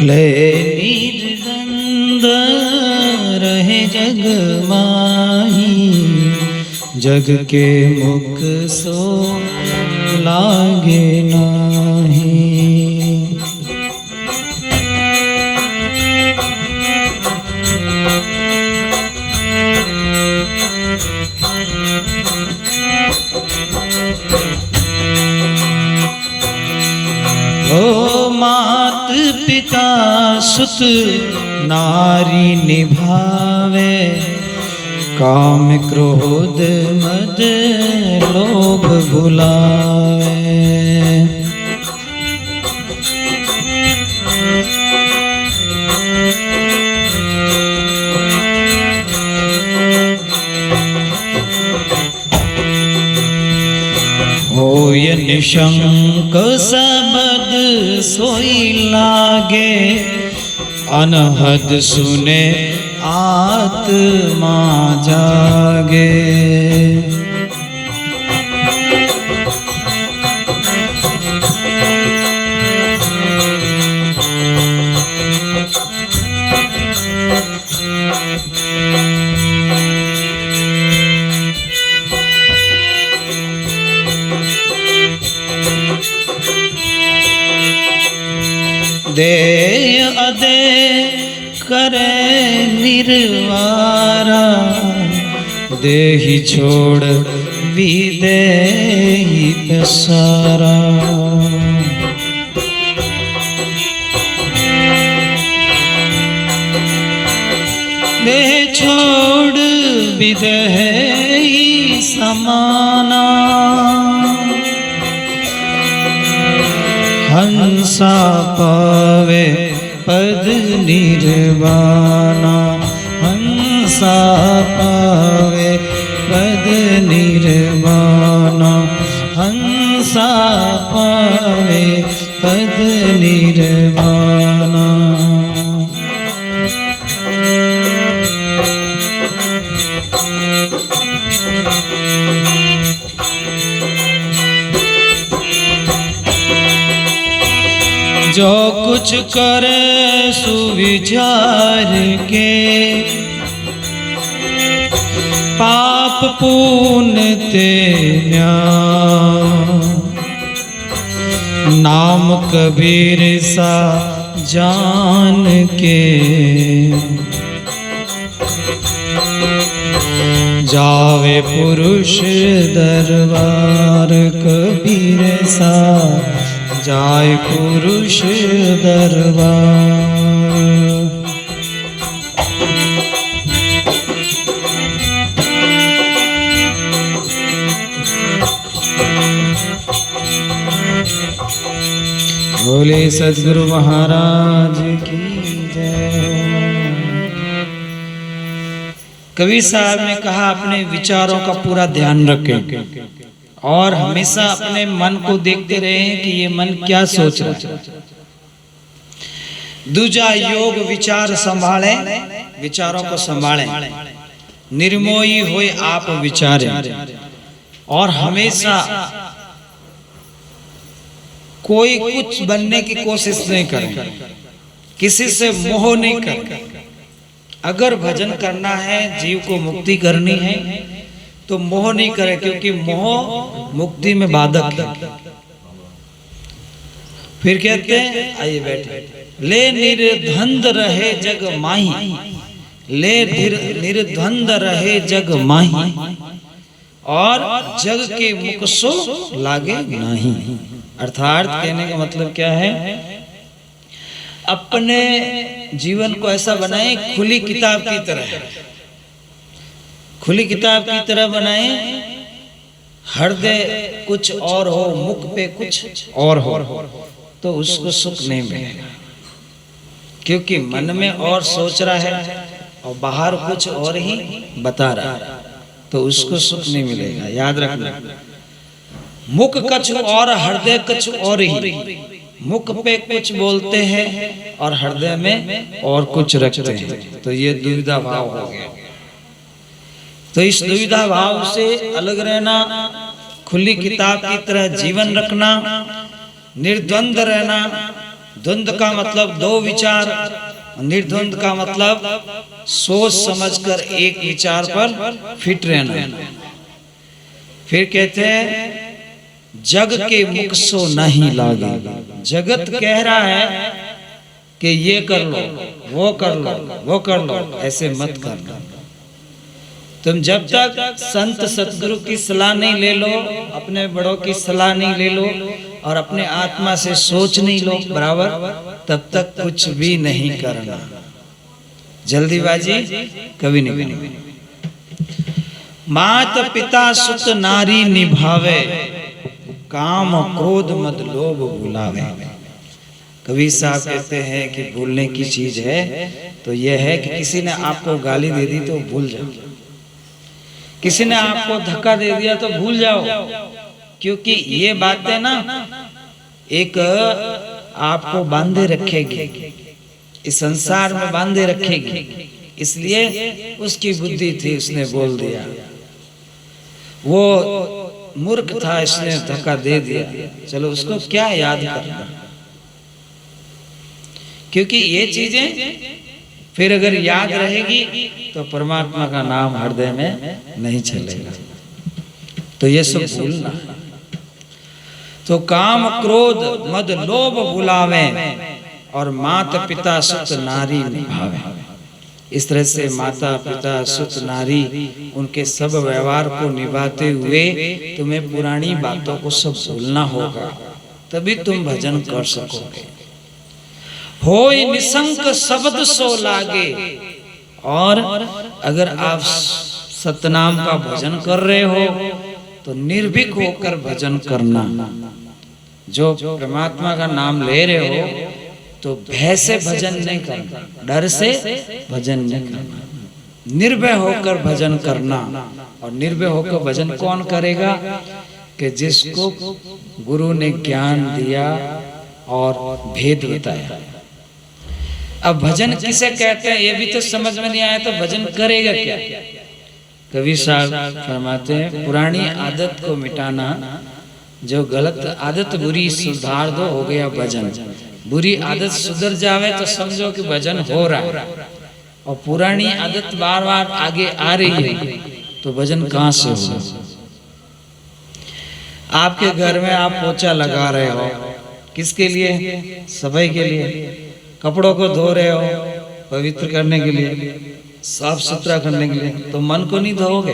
ले निर्द्वंद रहे जग माही, जग के मुख सो लागे नाही। ओ मात पिता सुत नारी निभावे, काम क्रोध मद लोभ भुलावे। होय निशंक सबद सोई लागे, अनहद सुने आत्मा जागे। दे अदे करे निर्वारा, देहि छोड़ विदेहि पसारा। देह छोड़ विदेहि समाना, हंसा पावे पद निर्वाणा। हंसा पावे पद निर्वाणा, हंसा पावे पद निर्वाणा। जो कुछ करे सुविचार के, पाप पुण्य ते न्याय। नाम कबीर सा जान के, जावे पुरुष दरबार। कबीर सा जाय पुरुष दरबार। बोले सद्गुरु महाराज की जय। कबीर साहब ने कहा अपने विचारों का पूरा ध्यान रखें और हमेशा अपने मन को देखते रहें कि ये मन क्या सोच रहा है। दूजा योग विचार संभाले, विचारों को संभालें। निर्मोही होए आप विचारें और हमेशा कोई कुछ बनने की कोशिश नहीं करें, किसी से मोह नहीं करें। अगर भजन करना है, जीव को मुक्ति करनी है तो मोह नहीं करे, क्योंकि मोह मुक्ति में बाधक है। फिर कहते हैं, आइए बैठे। ले निर्द्वंद रहे जग माही, ले निर्द्वंद रहे जग माही, और जग के मुख सो लागे नहीं। अर्थात कहने का मतलब क्या है, अपने जीवन को ऐसा बनाए खुली किताब की तरह, खुली किताब की तरह बनाए। हृदय कुछ और हो, मुख पे कुछ और हो, तो उसको सुख नहीं मिलेगा। क्योंकि मन में और सोच रहा है और बाहर कुछ और ही बता रहा है, तो उसको सुख नहीं मिलेगा। याद रखना, मुख कछु और हृदय कछु और ही। मुख पे कुछ बोलते हैं और हृदय में और कुछ रखते हैं, तो ये दुविधा भाव हो गया। तो इस दुविधा भाव से अलग रहना, खुली किताब की तरह जीवन रखना, निर्द्वंद रहना। द्वंद का मतलब दो विचार, निर्द्वंद का मतलब सोच समझकर एक विचार पर फिट रहना। फिर कहते हैं जग के मुख सो नहीं लागे। जगत कह रहा है कि ये कर लो, वो कर लो, वो कर लो, ऐसे मत करना। तुम जब तक संत सतगुरु की सलाह नहीं ले लो, अपने बड़ों की सलाह नहीं ले लो और अपने आत्मा से सोच नहीं लो बराबर, तब तक कुछ भी नहीं करना। जल्दीबाजी कभी नहीं करनी। मात पिता सुत नारी निभावे, काम क्रोध मद लोभ भुलावे। कबीर साहब कहते हैं कि भूलने की चीज है तो यह है कि किसी ने आपको गाली दे दी तो भूल जाओ, किसी ने आपको धक्का दे दिया तो भूल जाओ, क्योंकि ये बातें ना एक आपको बांधे रखेगी, इस संसार में बांधे रखेगी। इसलिए उसकी बुद्धि थी, उसने बोल दिया। वो मूर्ख था, इसने धक्का दे दिया, चलो उसको क्या याद करना। क्योंकि ये चीजें फिर अगर याद रहेगी तो परमात्मा का नाम हृदय में नहीं चलेगा। तो ये सब भूलना। तो काम क्रोध मद लोभ भुलावे और माता पिता सुत नारी निभावे। इस तरह से माता पिता सुत नारी उनके सब व्यवहार को निभाते हुए तुम्हें पुरानी बातों को सब भूलना होगा, तभी तुम भजन कर सकोगे। होय निसंक शब्द सो लागे। और अगर आप सतनाम का भजन कर रहे हो तो निर्भीक होकर भजन करना। जो परमात्मा का नाम ले रहे हो तो भय से भजन नहीं करना, डर से भजन नहीं करना, निर्भय होकर भजन करना। और निर्भय होकर भजन कौन करेगा? कि जिसको गुरु ने ज्ञान दिया और भेद बताया। अब भजन किसे कहते हैं ये भी तो समझ में नहीं आया, तो भजन करेगा क्या? कबीर साहब फरमाते हैं पुरानी आदत को मिटाना, जो गलत आदत बुरी सुधार दो, हो गया भजन। बुरी आदत सुधर जावे तो समझो कि भजन हो रहा है, और पुरानी आदत बार बार आगे आ रही है तो भजन कहां से होगा? आपके घर में आप पोछा लगा रहे हो, किसके लिए? सफाई के लिए। कपड़ों को धो रहे हो पवित्र करने के लिए, साफ सुथरा करने के लिए, तो मन को नहीं धोओगे?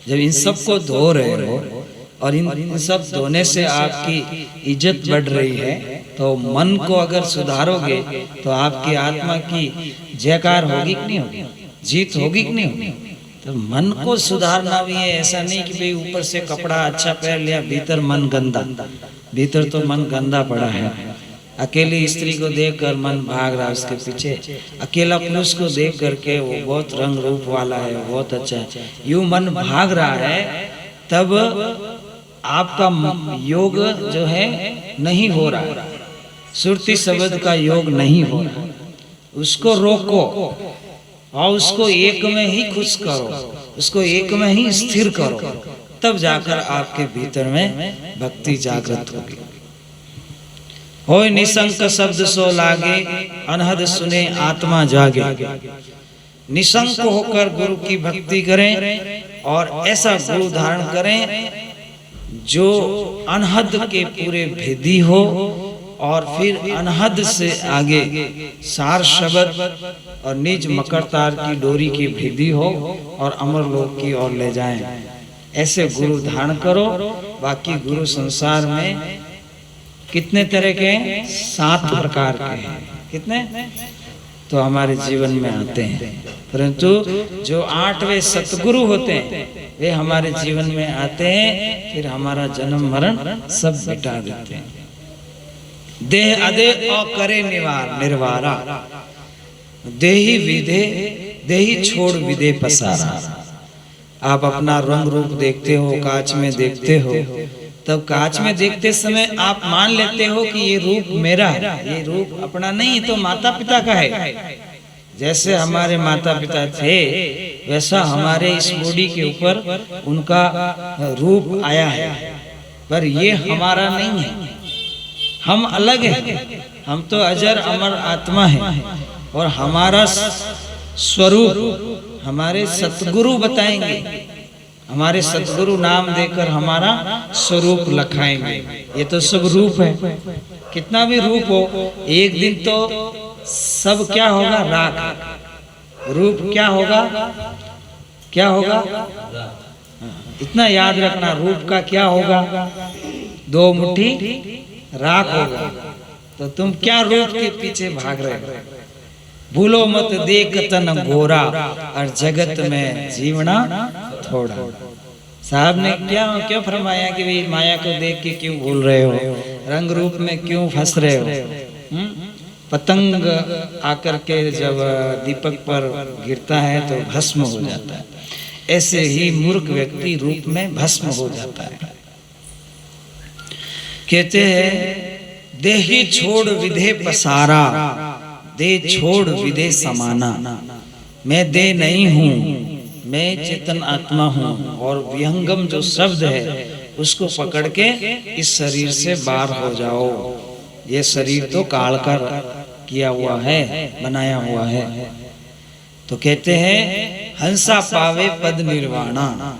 जब इन सब को धो रहे हो और इन सब धोने से आपकी इज्जत बढ़ रही है, तो मन को अगर सुधारोगे तो आपकी आत्मा की जयकार होगी कि नहीं होगी? जीत होगी कि नहीं होगी? तो मन को सुधारना भी है। ऐसा नहीं कि भाई ऊपर से कपड़ा अच्छा पहन लिया, भीतर मन गंदा। भीतर तो मन गंदा पड़ा है। अकेली स्त्री को देखकर मन भाग रहा है उसके पीछे, अकेला पुरुष को देख करके वो बहुत रंग रूप वाला है, बहुत अच्छा है, यूं मन भाग रहा है, तब आपका योग जो है नहीं हो रहा है, सुरति शब्द का योग नहीं हो रहा। उसको रोको और उसको एक में ही खुश करो, उसको एक में ही स्थिर करो, तब जाकर आपके भीतर में भक्ति जागृत होगी। होय निसंक शब्द सो लागे, अनहद सुने आत्मा जागे। निसंक होकर गुरु की भक्ति करें और ऐसा गुरु धारण करें जो अनहद के पूरे भेदी हो, और फिर अनहद से आगे सार शब्द और निज मकर तार की डोरी की भेदी हो और अमरलोक की ओर ले जाएं। ऐसे गुरु धारण करो। बाकी गुरु संसार में कितने तरह के हैं? 7 प्रकार के हैं। कितने? तो हमारे जीवन में आते हैं, परंतु जो 8वें सतगुरु होते हैं वे हमारे जीवन में आते हैं, फिर हमारा जन्म मरण सब मिटा देते हैं। देह अदे और करे निर्वारा, देही विदे देही छोड़ विदे पसारा। आप अपना रंग रूप देखते हो, कांच में देखते हो, तब कांच में देखते समय आप मान लेते हो कि ये रूप मेरा है, ये रूप अपना नहीं, तो माता पिता का है। जैसे हमारे माता पिता थे वैसा हमारे इस बॉडी के ऊपर उनका रूप आया है, पर ये हमारा नहीं है, हम अलग हैं। हम तो अजर अमर आत्मा है और हमारा स्वरूप हमारे सतगुरु बताएंगे, हमारे सतगुरु नाम देकर हमारा स्वरूप लखाएंगे। ये तो सब रूप है, कितना भी रूप हो एक दिन तो सब क्या होगा, राख। रूप क्या होगा, क्या होगा, इतना याद रखना, रूप का क्या होगा, 2 मुट्ठी राख होगा। तो तुम क्या रूप के पीछे भाग रहे हो? भूलो मत देख तन गोरा और जगत में जीवना थोड़ा। साहब ने क्या फरमाया कि भाई माया को देख के क्यों भूल रहे हो, रंग रूप में क्यों फंस रहे हो? पतंग आकर के जब दीपक पर गिरता है तो भस्म हो जाता है, ऐसे ही मूर्ख व्यक्ति रूप में भस्म हो जाता है। कहते हैं देही छोड़ विधे पसारा, दे छोड़ विधे समाना। मैं दे नहीं हूँ, मैं चेतन आत्मा हूँ, और विहंगम जो शब्द है उसको पकड़ के इस शरीर से बाहर हो जाओ। ये शरीर तो काल का किया हुआ है, बनाया हुआ है। तो कहते हैं हंसा पावे पद निर्वाणा।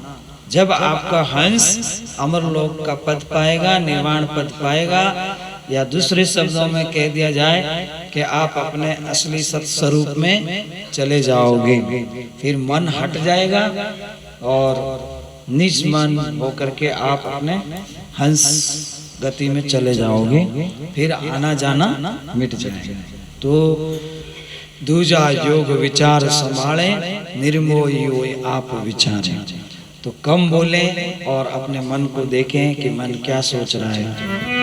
जब आपका हंस अमरलोक का पद पाएगा, निर्वाण पद पाएगा, या दूसरे शब्दों में कह दिया जाए कि आप अपने असली सत्स्वरूप में चले जाओगे। फिर मन हट जाएगा और निज मन होकर के आप अपने हंस गति में चले जाओगे, फिर आना जाना मिट जाएगा। तो दूजा योग विचार संभाले, निर्मोही आप विचारें। तो कम बोलें और अपने मन को देखें कि मन क्या सोच रहा है।